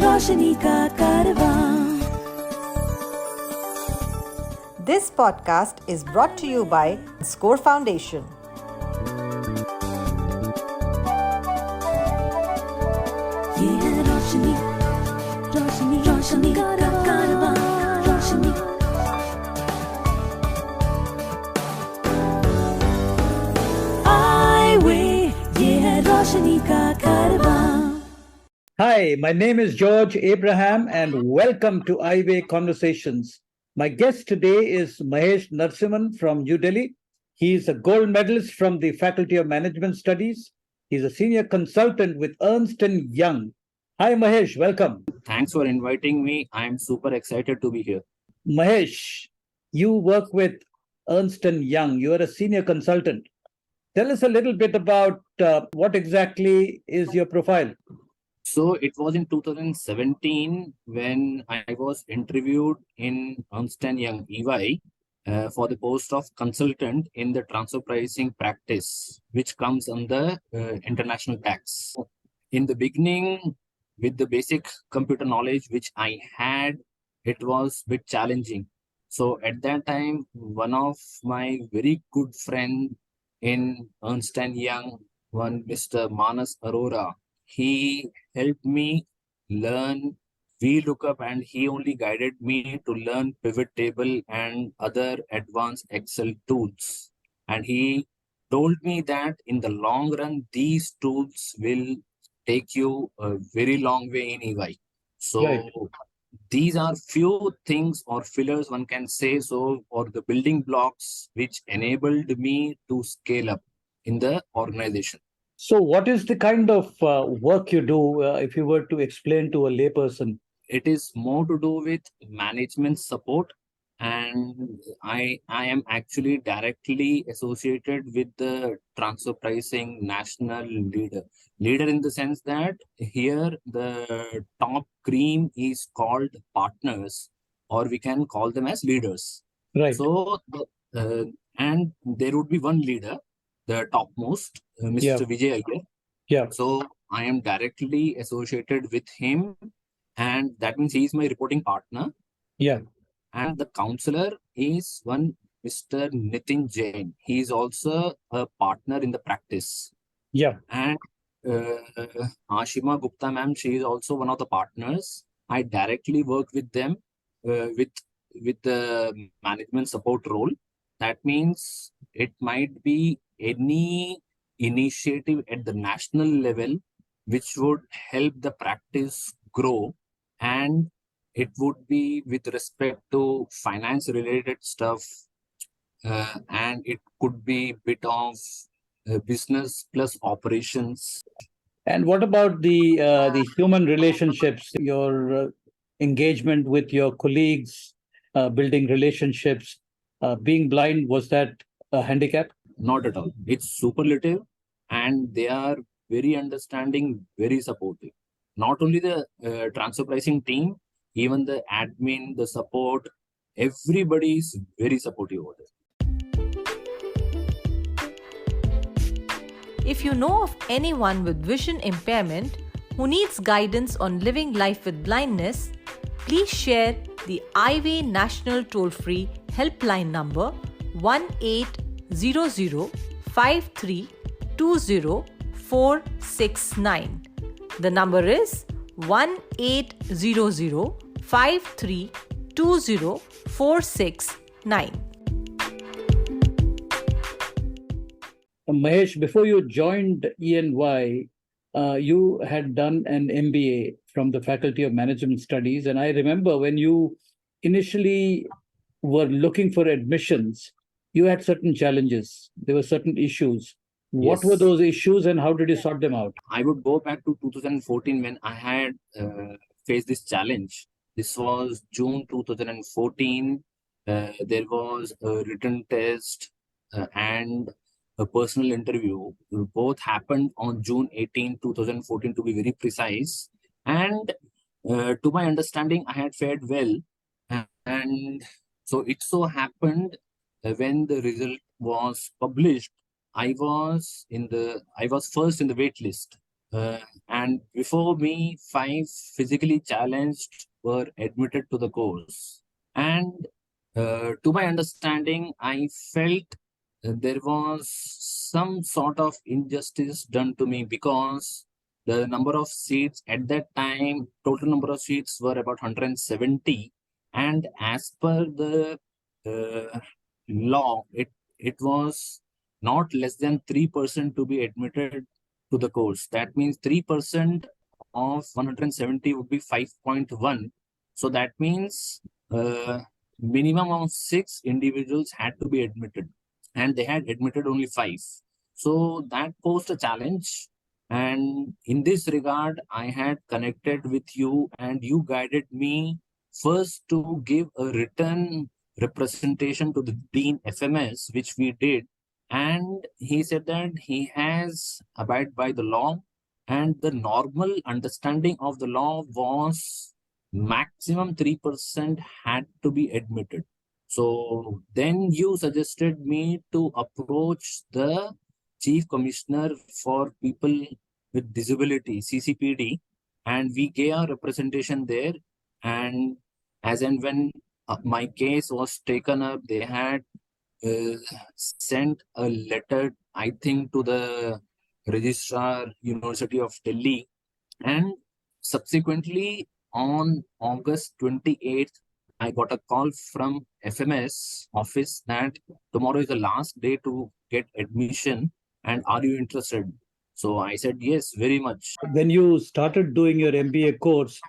रोशनी का कारवां. This podcast is brought to you by Score Foundation. ये है रोशनी, रोशनी, रोशनी का कारवां. रोशनी. Eyeway, ये है रोशनी का कारवां. Hi, my name is George Abraham and welcome to Eyeway Conversations. My guest today is Mahesh Narasimhan from New Delhi. He is a gold medalist from the Faculty of Management Studies. He's a senior consultant with Ernst and Young. Hi, Mahesh, welcome. Thanks for inviting me. I'm super excited to be here. Mahesh, you work with Ernst and Young. You are a senior consultant. Tell us a little bit about what exactly is your profile. So it was in 2017 when I was interviewed in Ernst and Young EY for the post of consultant in the transfer pricing practice, which comes under international tax. In the beginning, with the basic computer knowledge which I had, it was a bit challenging. So at that time, one of my very good friend in Ernst and Young, one Mr. Manas Arora, he helped me learn VLOOKUP and he only guided me to learn pivot table and other advanced Excel tools. And he told me that in the long run, these tools will take you a very long way in EY. So Right. these are few things or fillers one can say so, or the building blocks which enabled me to scale up in the organization. So, what is the kind of work you do if you were to explain to a layperson? It is more to do with management support, and I am actually directly associated with the transfer pricing national leader. Leader in the sense that here the top cream is called partners, or we can call them as leaders. Right. So, and there would be one leader, the topmost, Mr. Yeah. Vijay Iyer. Yeah. So I am directly associated with him, and that means he is my reporting partner. Yeah. And the counselor is one Mr. Nitin Jain. He is also a partner in the practice. Yeah. And Ashima Gupta ma'am, she is also one of the partners. I directly work with them with the management support role. That means it might be any initiative at the national level which would help the practice grow, and it would be with respect to finance related stuff, and it could be bit of business plus operations. And what about the human relationships, your engagement with your colleagues, building relationships? Being blind, was that a handicap? Not at all. It's superlative, and they are very understanding, very supportive. Not only the transfer pricing team, even the admin, the support, everybody is very supportive over there. If you know of anyone with vision impairment who needs guidance on living life with blindness, please share the Eyeway National Toll-Free Helpline number 1-800-5320-469. The number is 1-800-5320-469. Mahesh, before you joined ENY, you had done an MBA from the Faculty of Management Studies. And I remember when you initially were looking for admissions, you had certain challenges. There were certain issues. What Yes. were those issues and how did you sort them out? I would go back to 2014 when I had faced this challenge. This was June 2014. There was a written test and a personal interview. Both happened on June 18, 2014, to be very precise. And to my understanding, I had fared well. And so it so happened when the result was published, I was first in the wait list. and before me, 5 physically challenged were admitted to the course. And to my understanding, I felt there was some sort of injustice done to me because the number of seats at that time, total number of seats were about 170. And as per the law, it was not less than 3% to be admitted to the course. That means 3% of 170 would be 5.1. So that means minimum of 6 individuals had to be admitted, and they had admitted only 5. So that posed a challenge. And in this regard, I had connected with you, and you guided me first to give a written representation to the Dean FMS, which we did. And he said that he has abided by the law, and the normal understanding of the law was maximum 3% had to be admitted. So then you suggested me to approach the Chief Commissioner for People with Disability, CCPD, and we gave our representation there. And as and when my case was taken up, they had uh, sent a letter, I think, to the Registrar, University of Delhi, and subsequently on August 28th, I got a call from FMS office that tomorrow is the last day to get admission, and are you interested? So I said yes, very much. When you started doing your MBA course,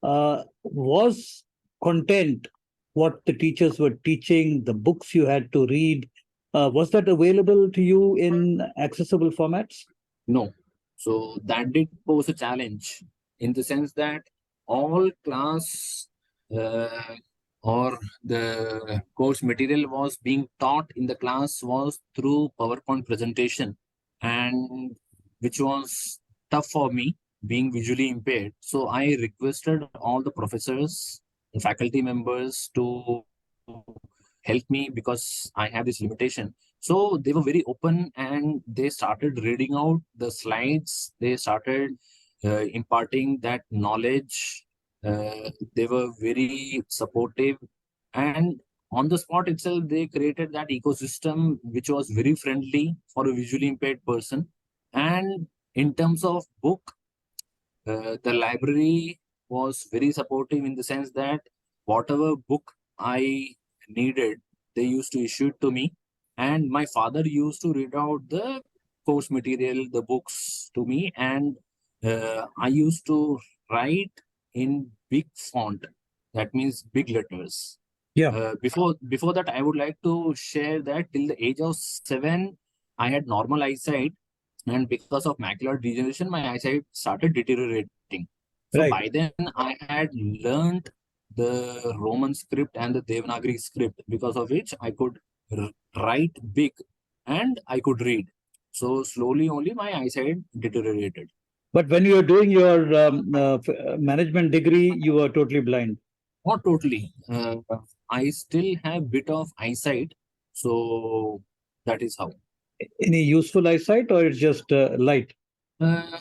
was content what the teachers were teaching, the books you had to read, was that available to you in accessible formats? No. So that did pose a challenge in the sense that all class uh, or the course material was being taught in the class was through PowerPoint presentation, and which was tough for me being visually impaired. So I requested all the professors and faculty members to help me because I have this limitation. So they were very open, and they started reading out the slides. They started imparting that knowledge. They were very supportive, and on the spot itself, they created that ecosystem which was very friendly for a visually impaired person. And in terms of book, the library was very supportive in the sense that whatever book I needed, they used to issue it to me. And my father used to read out the course material, the books to me, and I used to write in big font. That means big letters. Yeah. Before that, I would like to share that till the age of 7, I had normal eyesight, and because of macular degeneration, my eyesight started deteriorating. So Right. by then, I had learned the Roman script and the Devanagari script, because of which I could write big and I could read. So slowly, only my eyesight deteriorated. But when you were doing your management degree, you were totally blind. Not totally. I still have bit of eyesight, so that is how. Any useful eyesight, or it's just light? Uh,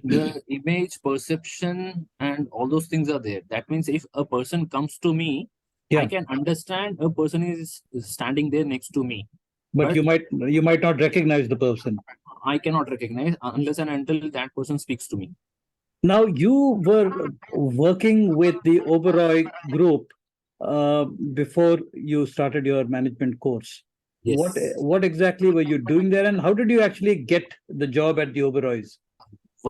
the image perception and all those things are there. That means if a person comes to me, I Yeah. can understand a person is standing there next to me, But but you might not recognize the person. I cannot recognize unless and until that person speaks to me. Now, you were working with the Oberoi group before you started your management course. Yes. What exactly were you doing there, and how did you actually get the job at the Oberois?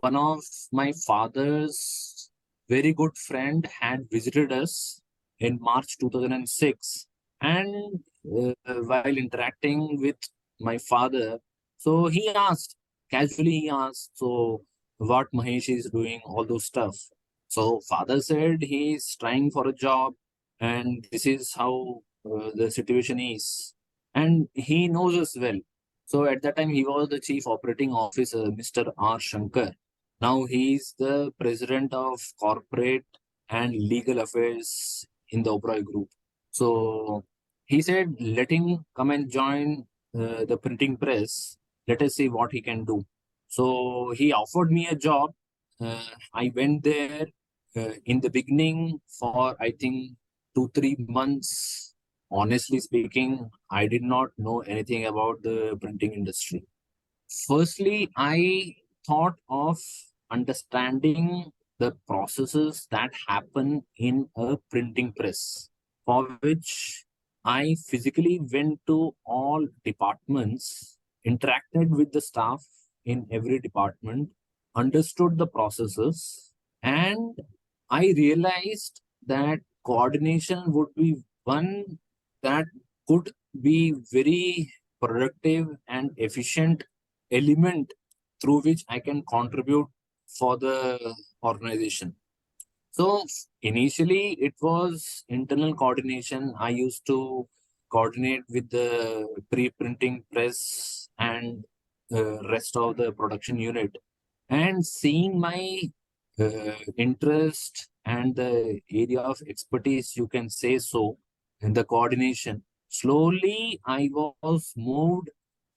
One of my father's very good friend had visited us in March 2006, and while interacting with my father, so he asked, casually he asked, so what Mahesh is doing, all those stuff. So father said he's trying for a job, and this is how the situation is, and he knows us well. So at that time he was the chief operating officer, Mr. R. Shankar. Now he is the president of corporate and legal affairs in the Oberoi group. So he said, let him come and join the printing press. Let us see what he can do. So he offered me a job. I went there in the beginning for, I think, 2, 3 months. Honestly speaking, I did not know anything about the printing industry. Firstly, I thought of understanding the processes that happen in a printing press, for which I physically went to all departments, interacted with the staff in every department, understood the processes, and I realized that coordination would be one that could be very productive and efficient element through which I can contribute for the organization. So initially it was internal coordination. I used to coordinate with the pre-printing press and rest of the production unit, and seeing my interest and the area of expertise, you can say so, in the coordination. Slowly, I was moved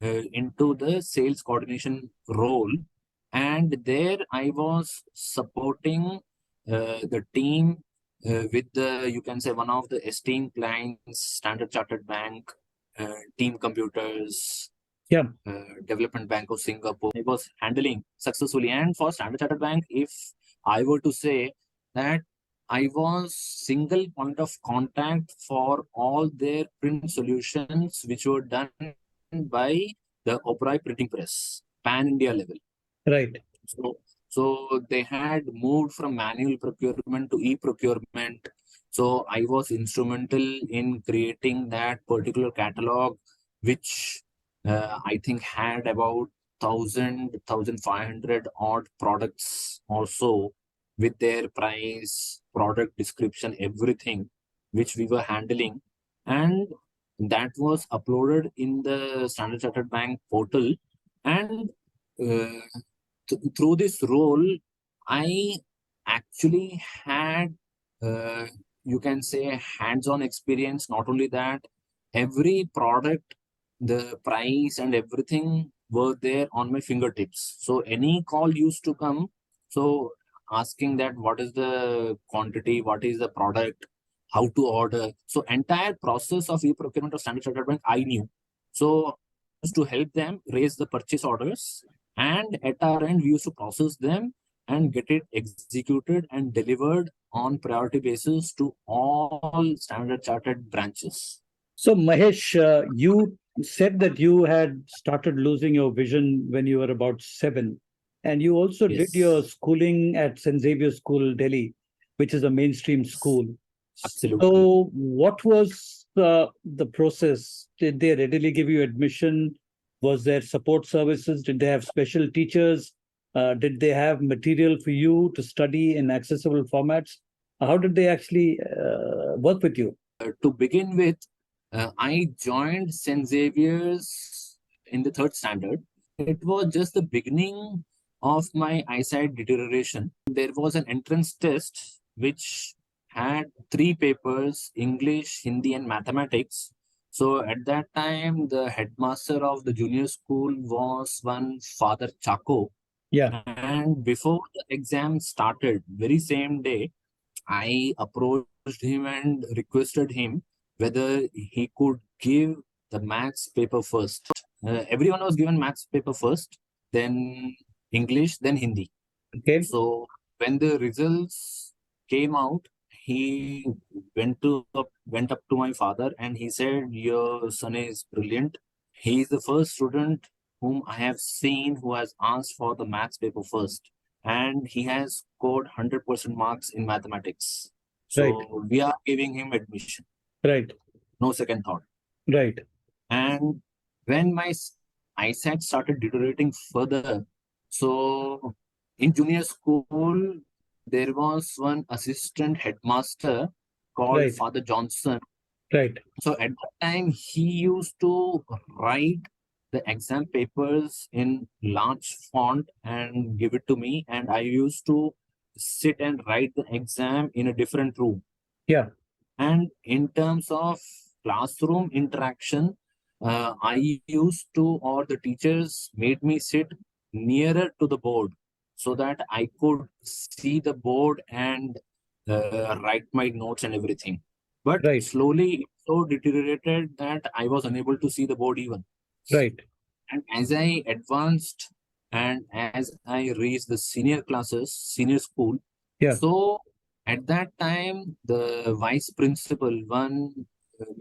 into the sales coordination role, and there I was supporting the team with the, you can say, one of the esteemed clients, Standard Chartered Bank, Team Computers, Yeah. Development Bank of Singapore. I was handling successfully. And for Standard Chartered Bank, if I were to say that I was single point of contact for all their print solutions, which were done by the Opera printing press, pan India level. Right. So they had moved from manual procurement to e-procurement. So I was instrumental in creating that particular catalog, which I think had about 1,500 odd products also, with their price, product description, everything, which we were handling. And that was uploaded in the Standard Chartered Bank portal. And through this role, I actually had, you can say, hands-on experience. Not only that, every product, the price and everything were there on my fingertips. So any call used to come, so asking that what is the quantity, what is the product, how to order. So entire process of e-procurement of Standard Chartered Bank, I knew. So to help them raise the purchase orders, and at our end, we used to process them and get it executed and delivered on priority basis to all Standard Chartered branches. So, Mahesh, you said that you had started losing your vision when you were about 7. And you also did your Yes, schooling at St. Xavier School, Delhi, which is a mainstream school. absolutely. So, what was the process? Did they readily give you admission? Was there support services? Did they have special teachers? Did they have material for you to study in accessible formats? How did they actually work with you? To begin with, I joined St. Xavier's in the third standard. It was just the beginning of my eyesight deterioration. There was an entrance test which had 3 papers: English, Hindi, and mathematics. So at that time, the headmaster of the junior school was one Father Chaco. Yeah. And before the exam started, very same day, I approached him and requested him whether he could give the maths paper first. Everyone was given maths paper first, then English, then Hindi. Okay. So when the results came out, he went up to my father and he said, "Your son is brilliant. He is the first student whom I have seen who has asked for the maths paper first, and he has scored 100% marks in mathematics. Right. So we are giving him admission. Right. No second thought." Right. And when my eyesight started deteriorating further, so in junior school, there was one assistant headmaster called Right. Father Johnson. Right. So at that time, he used to write the exam papers in large font and give it to me, and I used to sit and write the exam in a different room. Yeah. And in terms of classroom interaction, I used to, or the teachers made me sit nearer to the board so that I could see the board and write my notes and everything. But Right. slowly it so deteriorated that I was unable to see the board even. Right. And as I advanced and as I reached the senior classes, senior school, Yeah. so at that time, the vice principal,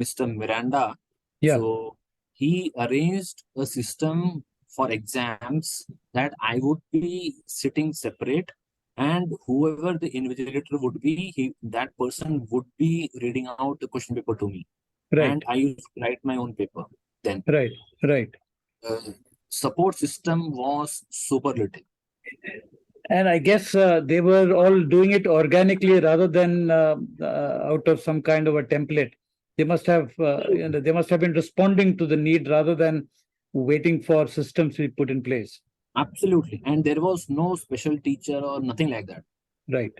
Mr. Miranda, Yeah. so he arranged a system for exams that I would be sitting separate, and whoever the invigilator would be, that person would be reading out the question paper to me, Right. and I used to write my own paper. Then Right. Right. support system was super little. And I guess they were all doing it organically rather than out of some kind of a template. They must have, they must have been responding to the need rather than waiting for systems to be put in place. Absolutely, and there was no special teacher or nothing like that. Right.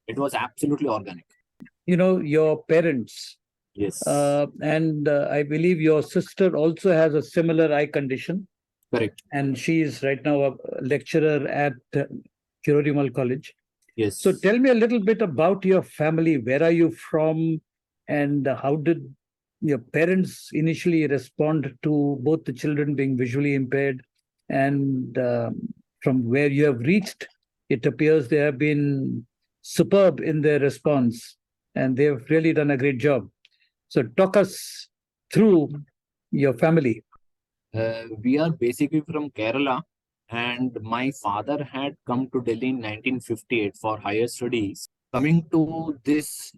It was absolutely organic. Your parents, Yes, and I believe your sister also has a similar eye condition, correct. and she is right now a lecturer at Kirorimal College. Yes. So tell me a little bit about your family. Where are you from? And how did your parents initially respond to both the children being visually impaired? And from where you have reached, it appears they have been superb in their response and they've really done a great job. So talk us through your family. We are basically from Kerala, and my father had come to Delhi in 1958 for higher studies. Coming to this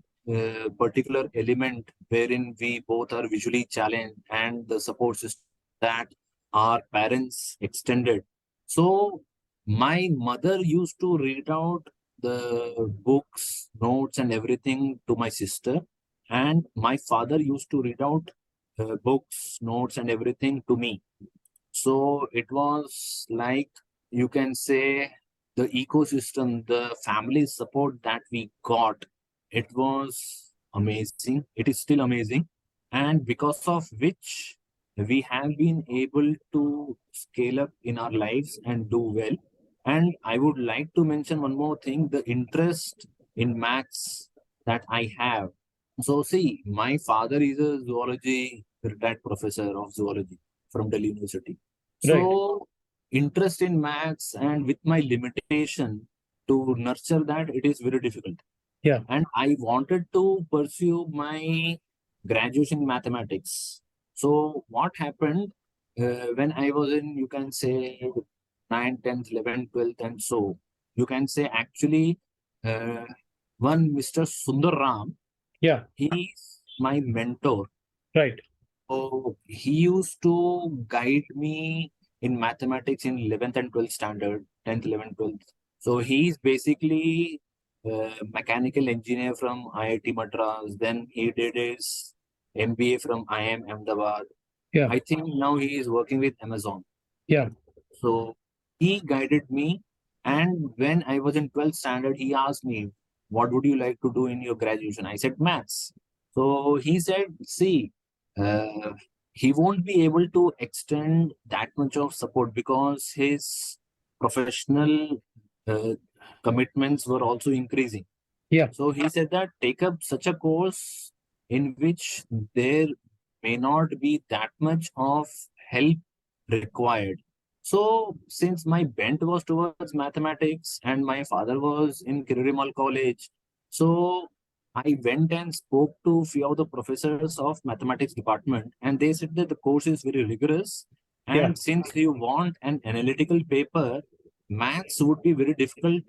particular element wherein we both are visually challenged and the support system that our parents extended. So my mother used to read out the books, notes, and everything to my sister, and my father used to read out books, notes, and everything to me. So it was like, you can say, the ecosystem, the family support that we got, it was amazing. It is still amazing. And because of which we have been able to scale up in our lives and do well. And I would like to mention one more thing, the interest in maths that I have. So see, my father is a zoology retired professor of zoology from Delhi University. So interest in maths and with my limitation to nurture that, it is very difficult. Yeah. And I wanted to pursue my graduation in mathematics. So what happened when I was in, you can say, 9th, 10th, 11th, 12th, and so, you can say actually one Mr. Sundar Ram, Yeah. he's my mentor. Right. So he used to guide me in mathematics in 11th and 12th standard, 10th, 11th, 12th. So he's basically a mechanical engineer from IIT Madras. Then he did his MBA from IIM Ahmedabad. Yeah. I think now he is working with Amazon. Yeah. So he guided me. And when I was in 12th standard, he asked me, what would you like to do in your graduation? I said, maths. So he said, see, he won't be able to extend that much of support because his professional commitments were also increasing. Yeah. So he said that take up such a course in which there may not be that much of help required. So since my bent was towards mathematics and my father was in Kirurimal College, so I went and spoke to few of the professors of mathematics department, and they said that the course is very rigorous. And since you want an analytical paper, maths would be very difficult,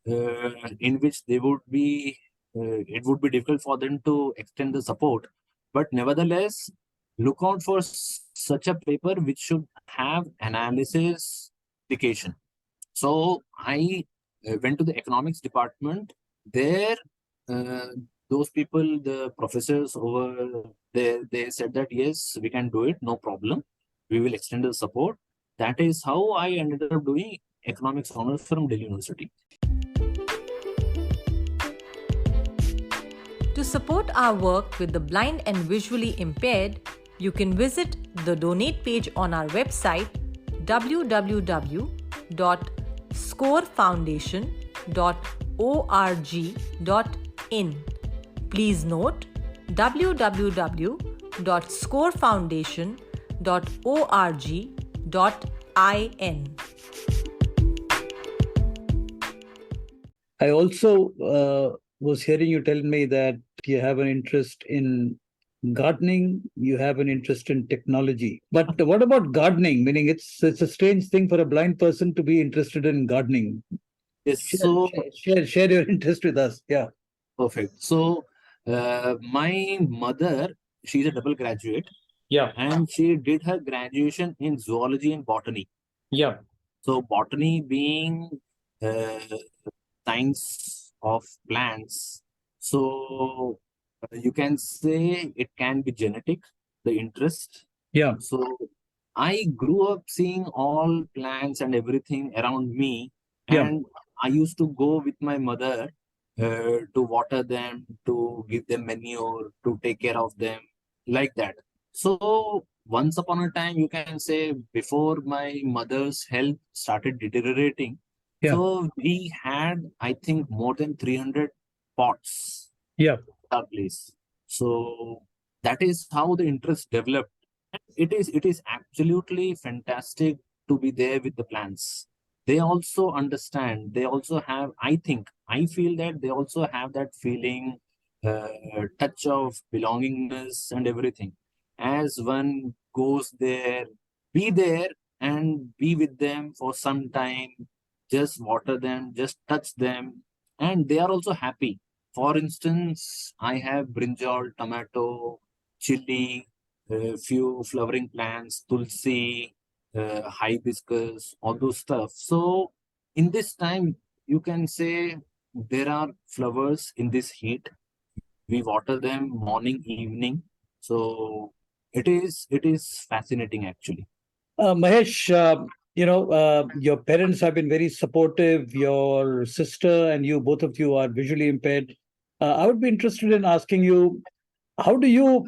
in which they would be, it would be difficult for them to extend the support. But nevertheless, look out for such a paper which should have analysis application. So I went to the economics department. There, those people, the professors over there, they said that yes, we can do it, no problem. We will extend the support. That is how I ended up doing economics honors from Delhi University. To support our work with the blind and visually impaired, you can visit the donate page on our website www.eyeway.in. www.scorefoundation.org.in. Please note www.scorefoundation.org.in. I also was hearing you tell me that you have an interest in gardening, you have an interest in technology. But what about gardening? Meaning it's a strange thing for a blind person to be interested in gardening. Yes, Share, so share your interest with us. Yeah. perfect. So, my mother, she's a double graduate, Yeah. and she did her graduation in zoology and botany. Yeah. So, botany being uh, science of plants. So, you can say it can be genetic, the interest. Yeah. So, I grew up seeing all plants and everything around me, Yeah. and I used to go with my mother to water them, to give them manure, to take care of them, like that. So, once upon a time, you can say before my mother's health started deteriorating, Yeah. so we had, I think, more than 300 pots Yeah. at our place. So that is how the interest developed. It is absolutely fantastic to be there with the plants. They also understand. They also have. I feel that they also have that feeling, touch of belongingness and everything. As one goes there, and be with them for some time. Just water them, just touch them, and they are also happy. For instance, I have brinjal, tomato, chili, a few flowering plants, tulsi, hibiscus, all those stuff. So in this time, you can say there are flowers in this heat. We water them morning, evening. So it is fascinating actually. Mahesh, your parents have been very supportive. Your sister and you, both of you, are visually impaired. I would be interested in asking you, how do you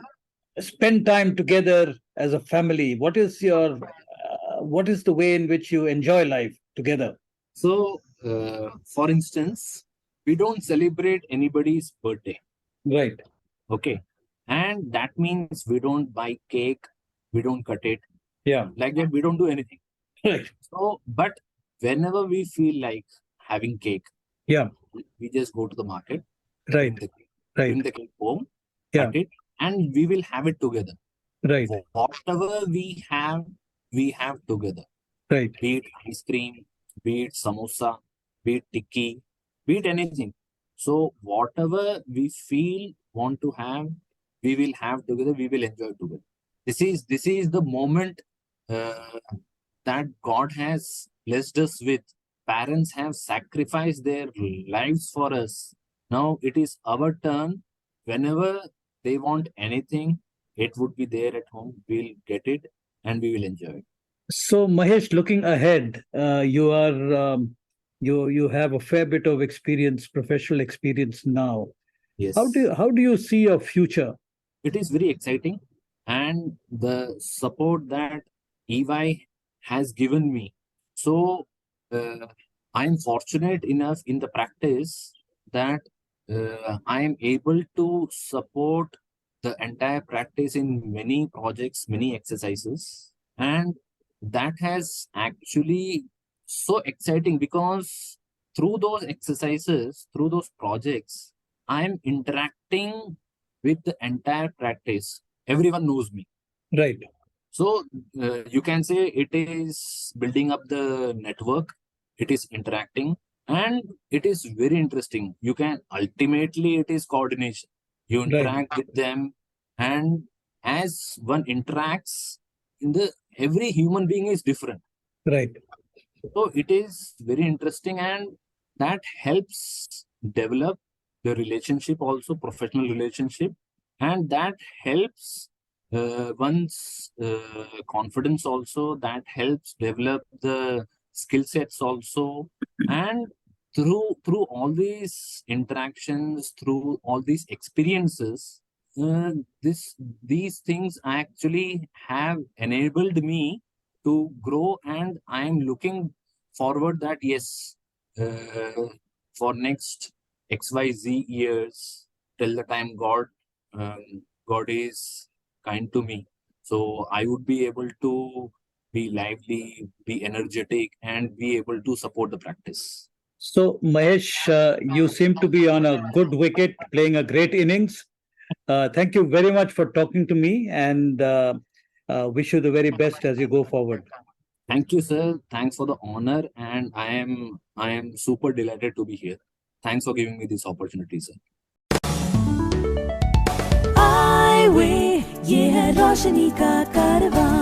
spend time together as a family? What is the way in which you enjoy life together? So for instance, we don't celebrate anybody's birthday. Right. Okay. And that means we don't buy cake, we don't cut it. Yeah. Like that, we don't do anything. Right. So, but whenever we feel like having cake, Yeah. we just go to the market, Right. bring the Right. bring the cake home, cut Yeah. it, and we will have it together. Right. Whatever we have together. Right. Be it ice cream, be it samosa, be it tikki, be it anything. So whatever we feel want to have, we will have together. We will enjoy together. This is the moment uh, that God has blessed us with. Parents have sacrificed their lives for us. Now it is our turn. Whenever they want anything, it would be there at home. We'll get it and we will enjoy it. So, Mahesh, looking ahead, you have a fair bit of experience, professional experience now. Yes. How do you see your future? It is very exciting, and the support that EY has given me. So uh, I am fortunate enough in the practice that I am able to support the entire practice in many projects, many exercises, and that has actually so exciting because through those exercises, through those projects, I am interacting with the entire practice. Everyone knows me. Right. So you can say it is building up the network, it is interacting, and it is very interesting. You can ultimately, it is coordination. You Right. interact with them, and as one interacts, in the every human being is different. Right. So it is very interesting, and that helps develop the relationship, also professional relationship, and that helps one's confidence also. That helps develop the skill sets also, and through all these interactions, through all these experiences, uh, this these things actually have enabled me to grow, and I am looking forward that yes, for next XYZ years, till the time God is kind to me, so I would be able to be lively, be energetic, and be able to support the practice. So, Mahesh, you seem to be on a good wicket, playing a great innings. Thank you very much for talking to me, and wish you the very best as you go forward. Thank you, sir. Thanks for the honor, and I am super delighted to be here. Thanks for giving me this opportunity, sir. Eyeway, ये है रोशनी का कारवां.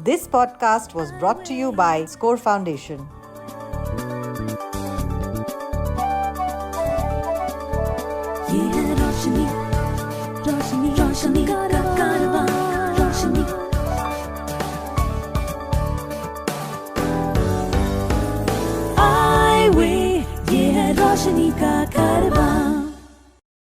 This podcast was brought to you by Score Foundation. ये है रोशनी, रोशनी, रोशनी का कारवां. रोशनी. Eyeway, ये है रोशनी का कारवां.